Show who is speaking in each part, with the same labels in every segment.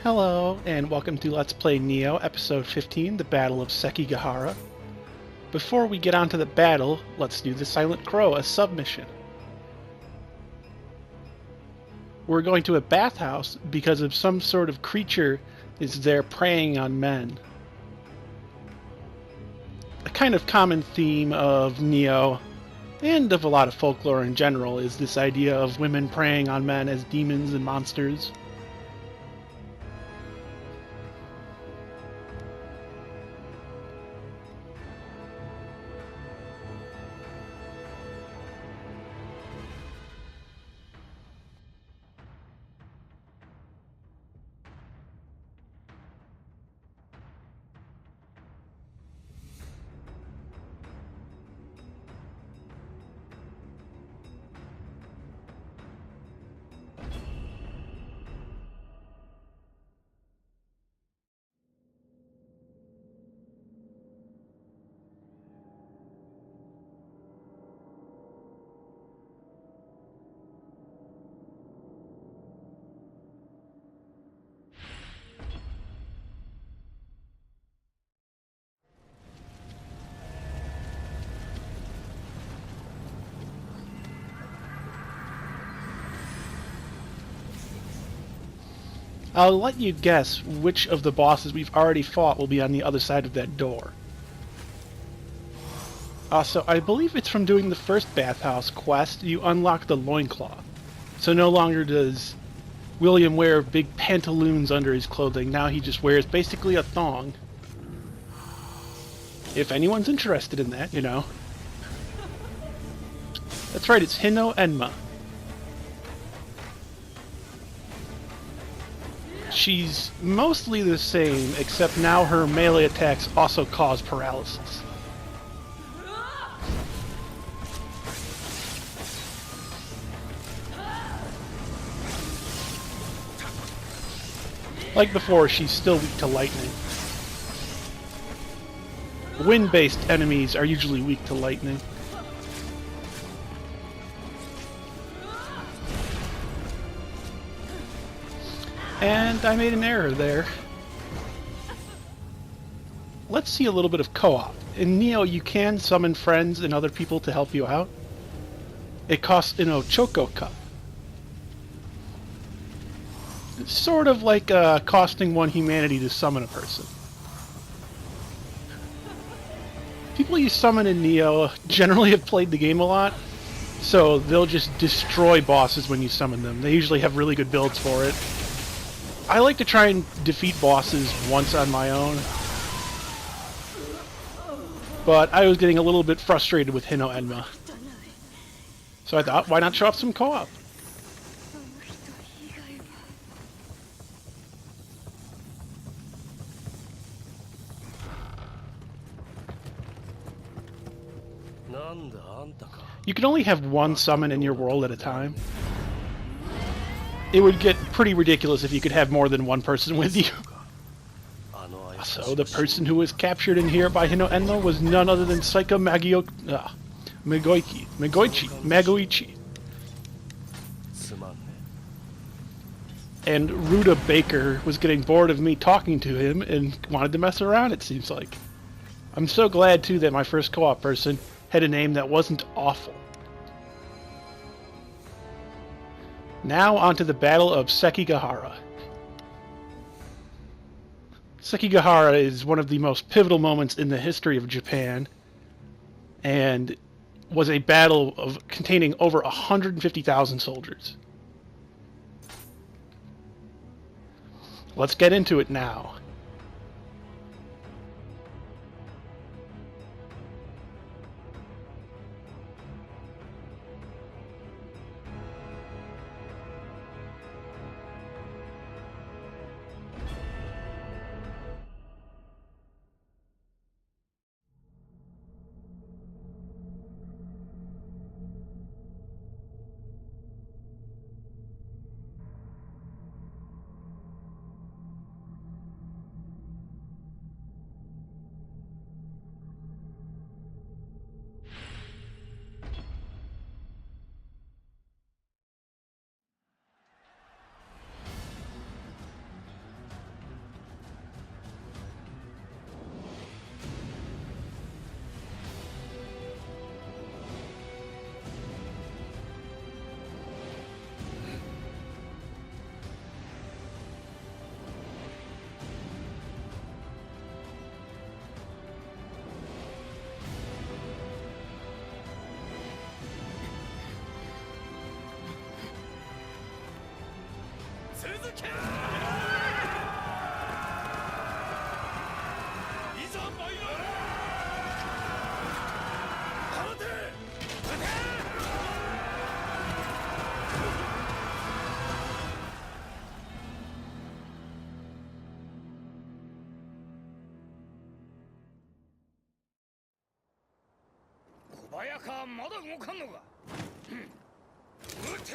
Speaker 1: Hello, and welcome to Let's Play Nioh, Episode 15, The Battle of Sekigahara. Before we get on to the battle, let's do the Silent Crow, a submission. We're going to a bathhouse because of some sort of creature is there preying on men. A kind of common theme of Nioh, and of a lot of folklore in general, is this idea of women preying on men as demons and monsters. I'll let you guess which of the bosses we've already fought will be on the other side of that door. Also, I believe it's from doing the first bathhouse quest, you unlock the loincloth. So no longer does William wear big pantaloons under his clothing, now he just wears basically a thong. If anyone's interested in that, you know. That's right, it's Hino Enma. She's mostly the same, except now her melee attacks also cause paralysis. Like before, she's still weak to lightning. Wind-based enemies are usually weak to lightning. And I made an error there. Let's see a little bit of co-op. In Nioh, you can summon friends and other people to help you out. It costs an Ochoko Cup. It's sort of like costing one humanity to summon a person. People you summon in Nioh generally have played the game a lot, so they'll just destroy bosses when you summon them. They usually have really good builds for it. I like to try and defeat bosses once on my own, but I was getting a little bit frustrated with Hino Enma. So I thought, why not show off some co-op? You can only have one summon in your world at a time. It would get pretty ridiculous if you could have more than one person with you. So the person who was captured in here by Hino Enma was none other than Magoichi. And Ruda Baker was getting bored of me talking to him and wanted to mess around, it seems like. I'm so glad, too, that my first co-op person had a name that wasn't awful. Now onto the Battle of Sekigahara. Sekigahara is one of the most pivotal moments in the history of Japan, and was a battle containing over 150,000 soldiers. Let's get into it now.
Speaker 2: まだ動かんのか。撃て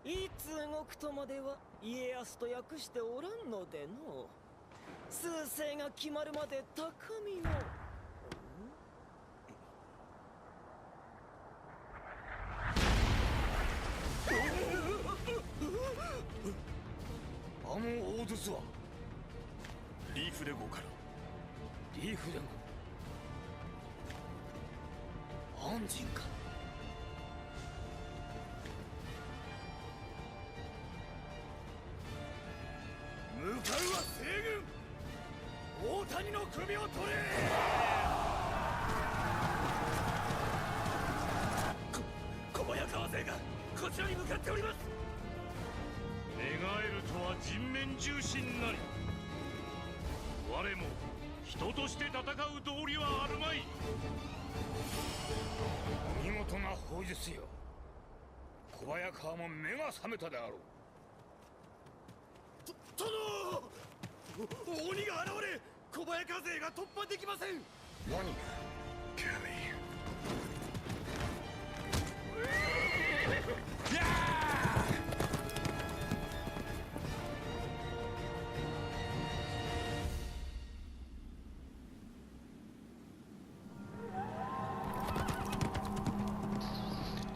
Speaker 2: ー。いつ動くとまでは家康と訳しておらんのでの。趨勢が決まるまで高みの。あの大筒はリーフでごから。リーフでご安心か。向かうは西軍。大谷の首を取れ。小早川勢がこちらに向かっております。
Speaker 3: 寝返るとは人面重心なり。我も人として戦う道理はあるまい。
Speaker 2: 見事な砲術よ。小早川も目が覚めたであろう。殿！鬼が現れ、小早川勢が突破できません。何？ケリー。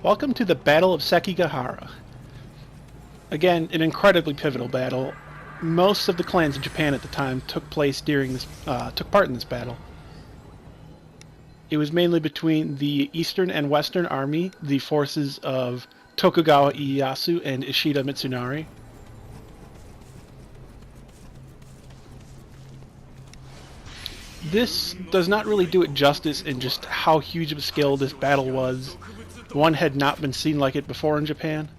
Speaker 1: Welcome to the Battle of Sekigahara. Again, an incredibly pivotal battle. Most of the clans in Japan at the time took part in this battle. It was mainly between the Eastern and Western Army, the forces of Tokugawa Ieyasu and Ishida Mitsunari. This does not really do it justice in just how huge of a scale this battle was. One had not been seen like it before in Japan.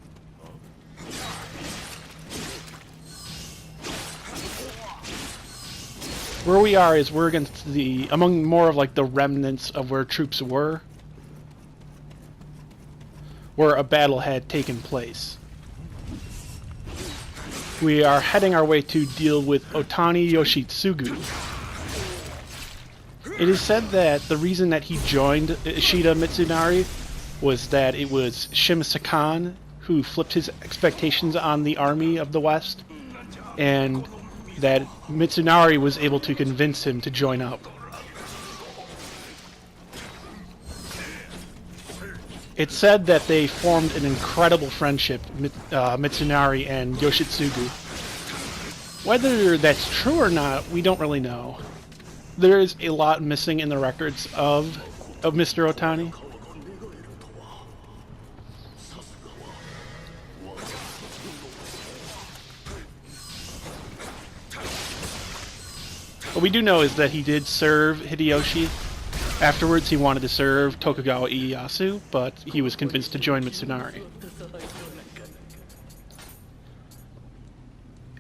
Speaker 1: Where we are is we're against among more of like the remnants of where troops were, where a battle had taken place. We are heading our way to deal with Otani Yoshitsugu. It is said that the reason that he joined Ishida Mitsunari was that it was Shima Sakon who flipped his expectations on the army of the West, and that Mitsunari was able to convince him to join up. It's said that they formed an incredible friendship, Mitsunari and Yoshitsugu. Whether that's true or not, we don't really know. There is a lot missing in the records of Mr. Otani. What we do know is that he did serve Hideyoshi. Afterwards, he wanted to serve Tokugawa Ieyasu, but he was convinced to join Mitsunari.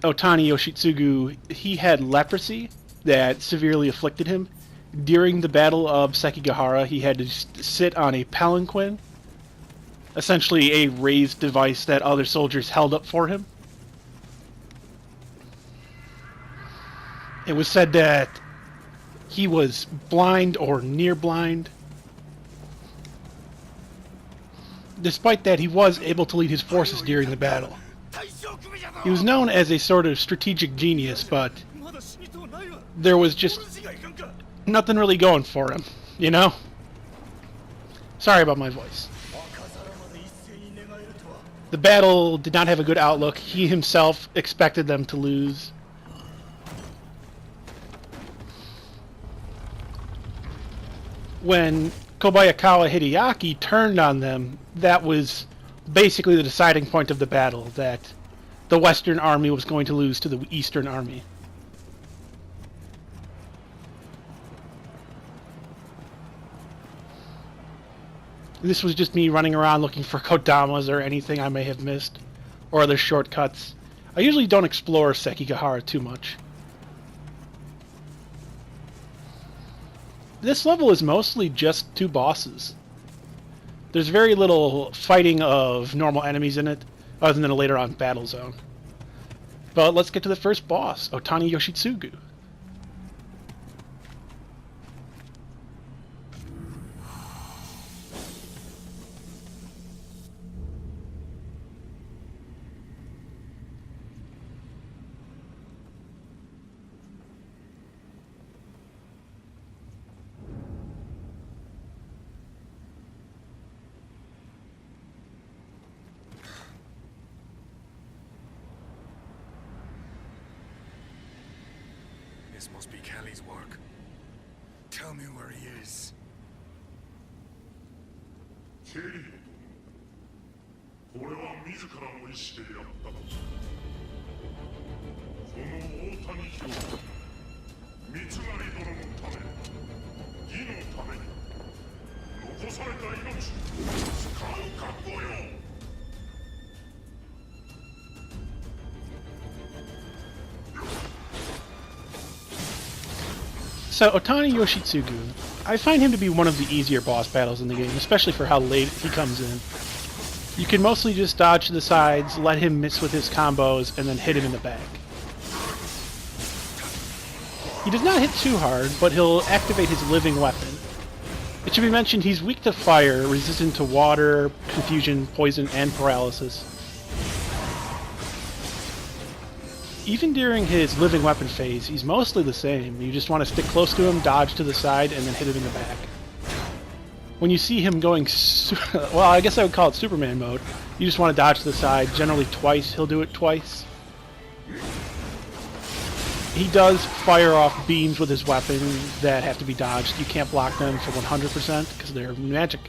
Speaker 1: Otani Yoshitsugu, he had leprosy that severely afflicted him. During the Battle of Sekigahara, he had to sit on a palanquin, essentially a raised device that other soldiers held up for him. It was said that he was blind or near blind. Despite that, he was able to lead his forces during the battle. He was known as a sort of strategic genius, but there was just nothing really going for him, you know? Sorry about my voice. The battle did not have a good outlook. He himself expected them to lose. When Kobayakawa Hideaki turned on them, that was basically the deciding point of the battle, that the Western Army was going to lose to the Eastern Army. This was just me running around looking for kodamas or anything I may have missed, or other shortcuts. I usually don't explore Sekigahara too much. This level is mostly just two bosses. There's very little fighting of normal enemies in it, other than a later on battle zone. But let's get to the first boss, Otani Yoshitsugu.
Speaker 4: This must be Kelley's work. Tell me where he is.
Speaker 3: ケリー殿、これは自らの意志でやったのだ。この大谷兵三成殿のため、義のために残された命使う覚悟よ。
Speaker 1: So, Otani Yoshitsugu, I find him to be one of the easier boss battles in the game, especially for how late he comes in. You can mostly just dodge to the sides, let him miss with his combos, and then hit him in the back. He does not hit too hard, but he'll activate his living weapon. It should be mentioned he's weak to fire, resistant to water, confusion, poison, and paralysis. Even during his living weapon phase, he's mostly the same. You just want to stick close to him, dodge to the side, and then hit him in the back. When you see him going, well, I guess I would call it Superman mode, you just want to dodge to the side, generally twice. He'll do it twice. He does fire off beams with his weapon that have to be dodged. You can't block them for 100% because they're magic.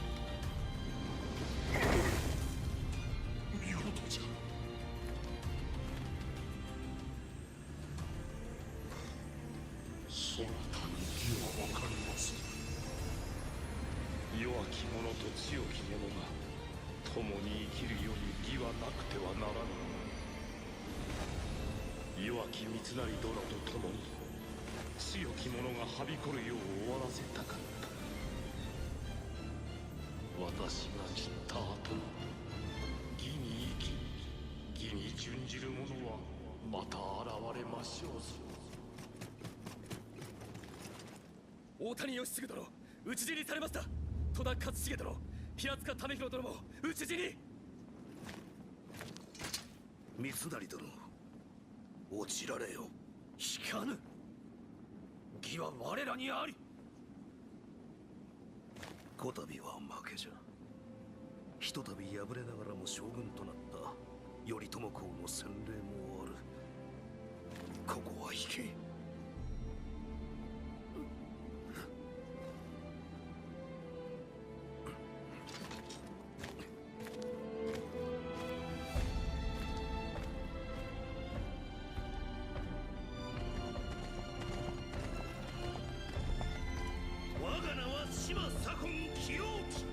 Speaker 3: 弱き三成殿と共に強き者がはびこるよう終わらせたかった。私が散った後も義に生き義に準じる者はまた現れましょうぞ。
Speaker 5: 大谷義次殿、討ち死にされました。戸田勝重殿、平塚為弘殿も討ち死に。
Speaker 6: 三成殿、落ちられよ。
Speaker 5: 引かぬ。義は我らにあり。
Speaker 6: こたびは負けじゃ。ひとたび敗れながらも将軍となった頼朝公の洗礼もある。ここは引け。
Speaker 3: Shima Sakon Kyoki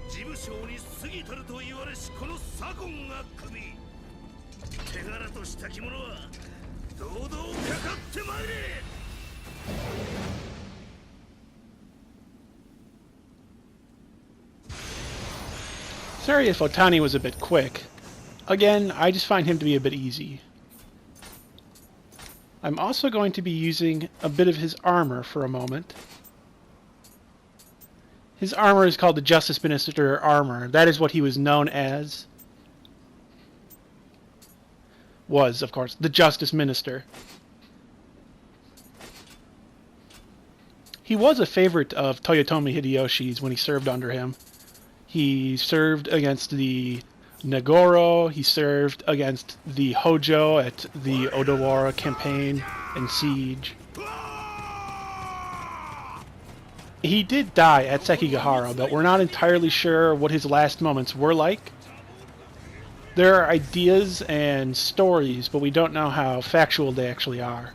Speaker 3: 事務省に過ぎたると言われしこのサコンが組手柄とした着物は堂々かかってまいれ。
Speaker 1: Sorry if Otani was a bit quick. Again, I just find him to be a bit easy. I'm also going to be using a bit of his armor for a moment. His armor is called the Justice Minister armor. That is what he was known as. Was, of course, the Justice Minister. He was a favorite of Toyotomi Hideyoshi's when he served under him. He served against the Nagoro, he served against the Hojo at the Odawara campaign and siege. He did die at Sekigahara, but we're not entirely sure what his last moments were like. There are ideas and stories, but we don't know how factual they actually are.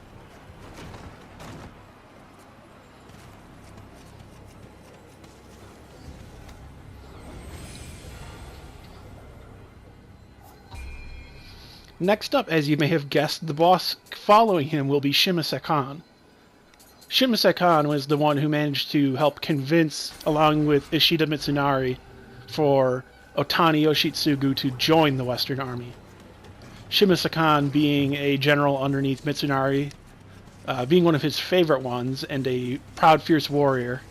Speaker 1: Next up, as you may have guessed, the boss following him will be Shima Sakon. Shima Sakon was the one who managed to help convince, along with Ishida Mitsunari, for Otani Yoshitsugu to join the Western Army. Shima Sakon being a general underneath Mitsunari, being one of his favorite ones, and a proud, fierce warrior.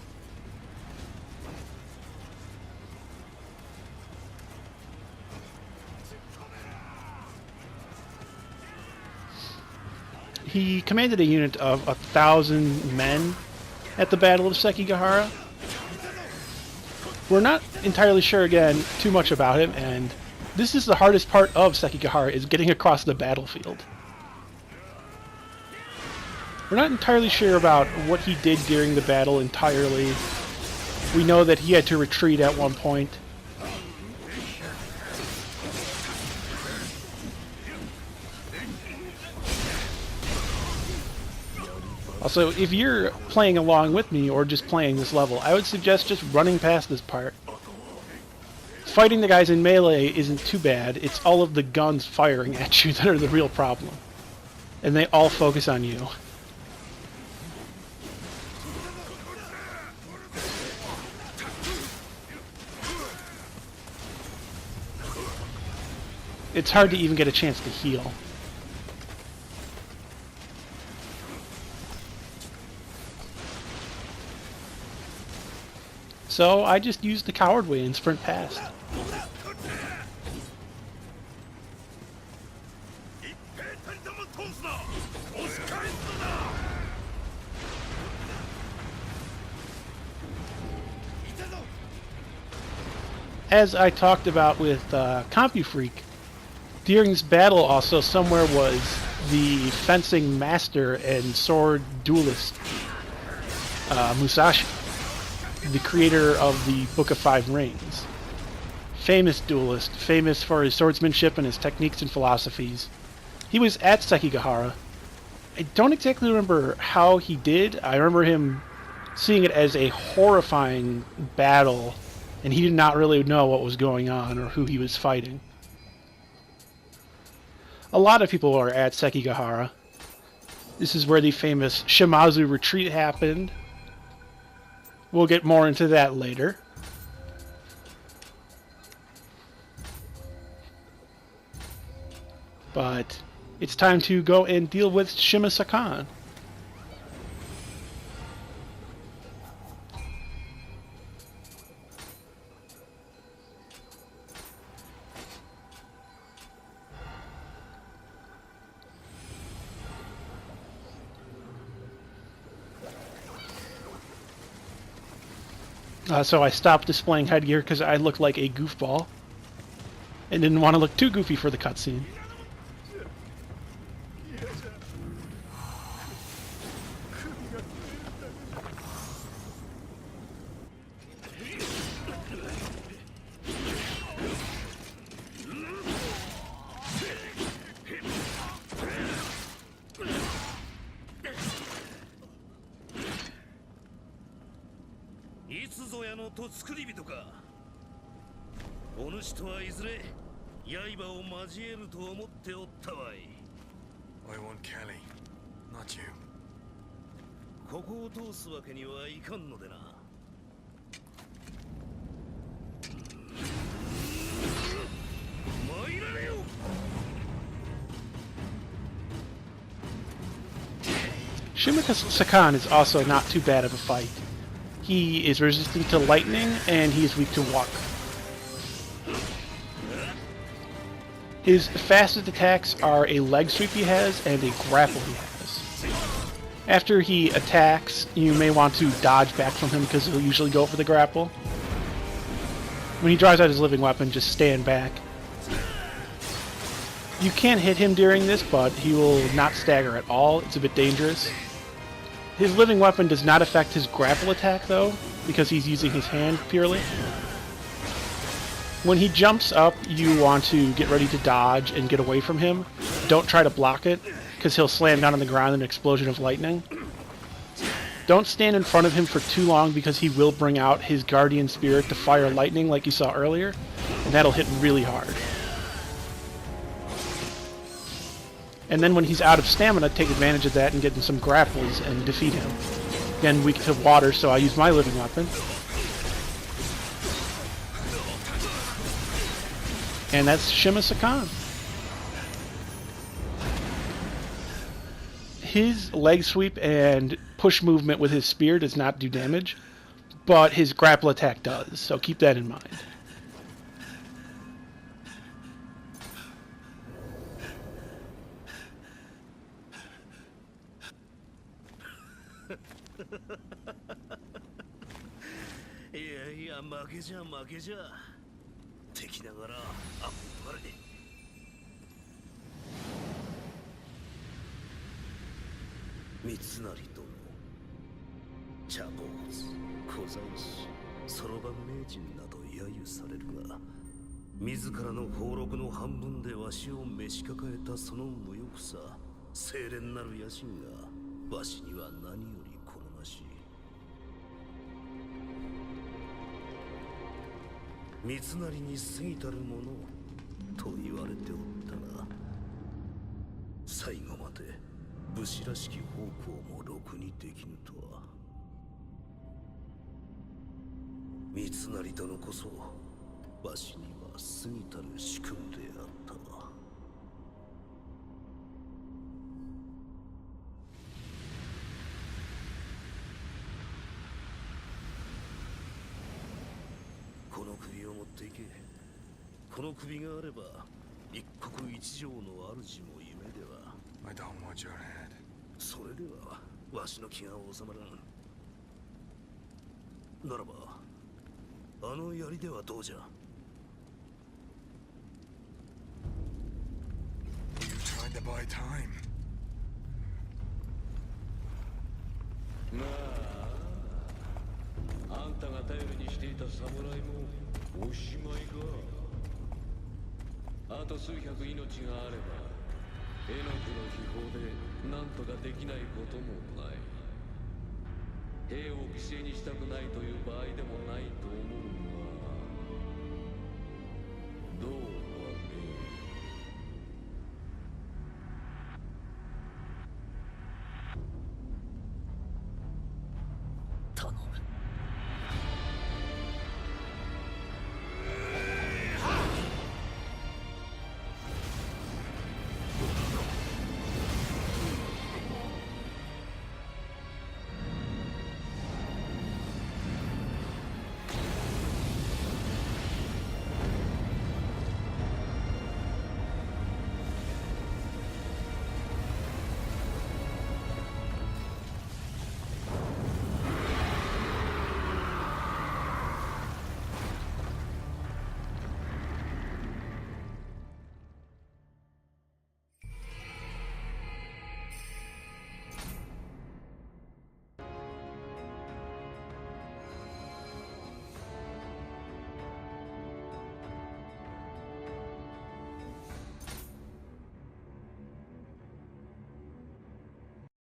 Speaker 1: He commanded a unit of 1,000 men at the Battle of Sekigahara. We're not entirely sure, again, too much about him, and this is the hardest part of Sekigahara, is getting across the battlefield. We're not entirely sure about what he did during the battle entirely. We know that he had to retreat at one point. Also, if you're playing along with me or just playing this level, I would suggest just running past this part. Fighting the guys in melee isn't too bad. It's all of the guns firing at you that are the real problem. And they all focus on you. It's hard to even get a chance to heal. So I just used the coward way and sprint past. As I talked about with CompuFreak, during this battle also somewhere was the fencing master and sword duelist Musashi, the creator of the Book of Five Rings. Famous duelist, famous for his swordsmanship and his techniques and philosophies. He was at Sekigahara. I don't exactly remember how he did. I remember him seeing it as a horrifying battle, and he did not really know what was going on or who he was fighting. A lot of people are at Sekigahara. This is where the famous Shimazu retreat happened. We'll get more into that later. But it's time to go and deal with Shima Sakon. So I stopped displaying headgear because I looked like a goofball and didn't want to look too goofy for the cutscene.
Speaker 4: I want Kelley, not you.
Speaker 3: ここを通すわけにはいかんのでな。参られよ。
Speaker 1: Shima Sakon is also not too bad of a fight. He is resistant to lightning and he is weak to water. His fastest attacks are a leg sweep he has and a grapple he has. After he attacks, you may want to dodge back from him because he'll usually go for the grapple. When he draws out his living weapon, just stand back. You can hit him during this, but he will not stagger at all. It's a bit dangerous. His living weapon does not affect his grapple attack though, because he's using his hand purely. When he jumps up, you want to get ready to dodge and get away from him. Don't try to block it, because he'll slam down on the ground in an explosion of lightning. Don't stand in front of him for too long, because he will bring out his guardian spirit to fire lightning like you saw earlier, and that'll hit really hard. And then when he's out of stamina, take advantage of that and get him some grapples and defeat him. Again, weak to water, so I use my living weapon. And that's Shima Sakon. his leg sweep and push movement with his spear does not do damage, but his grapple attack does, so keep that in mind.
Speaker 6: いや負けじゃ負けじゃ敵ながらあっぱれ三成殿茶坊主小山師そろばん名人など揶揄されるが自らの俸禄の半分でわしを召し抱えたその無欲さ清廉なる野心がわしには何より好ましい三成に過ぎたるものと言われておったが最後まで武士らしき方向もろくにできぬとは三成殿こそわしには過ぎたる主君であったわこの首を持っていけこの首があれば一国一城の主も夢では
Speaker 4: I don't want your head.
Speaker 6: それではわしの気が収まらんならばあの槍ではどうじゃ
Speaker 4: You trying to buy time?
Speaker 5: まああんたが頼りにしていた侍もおしまいかあと数百命があれば絵の具の秘宝で何とかできないこともない兵を犠牲にしたくないという場合でもないと思うがどう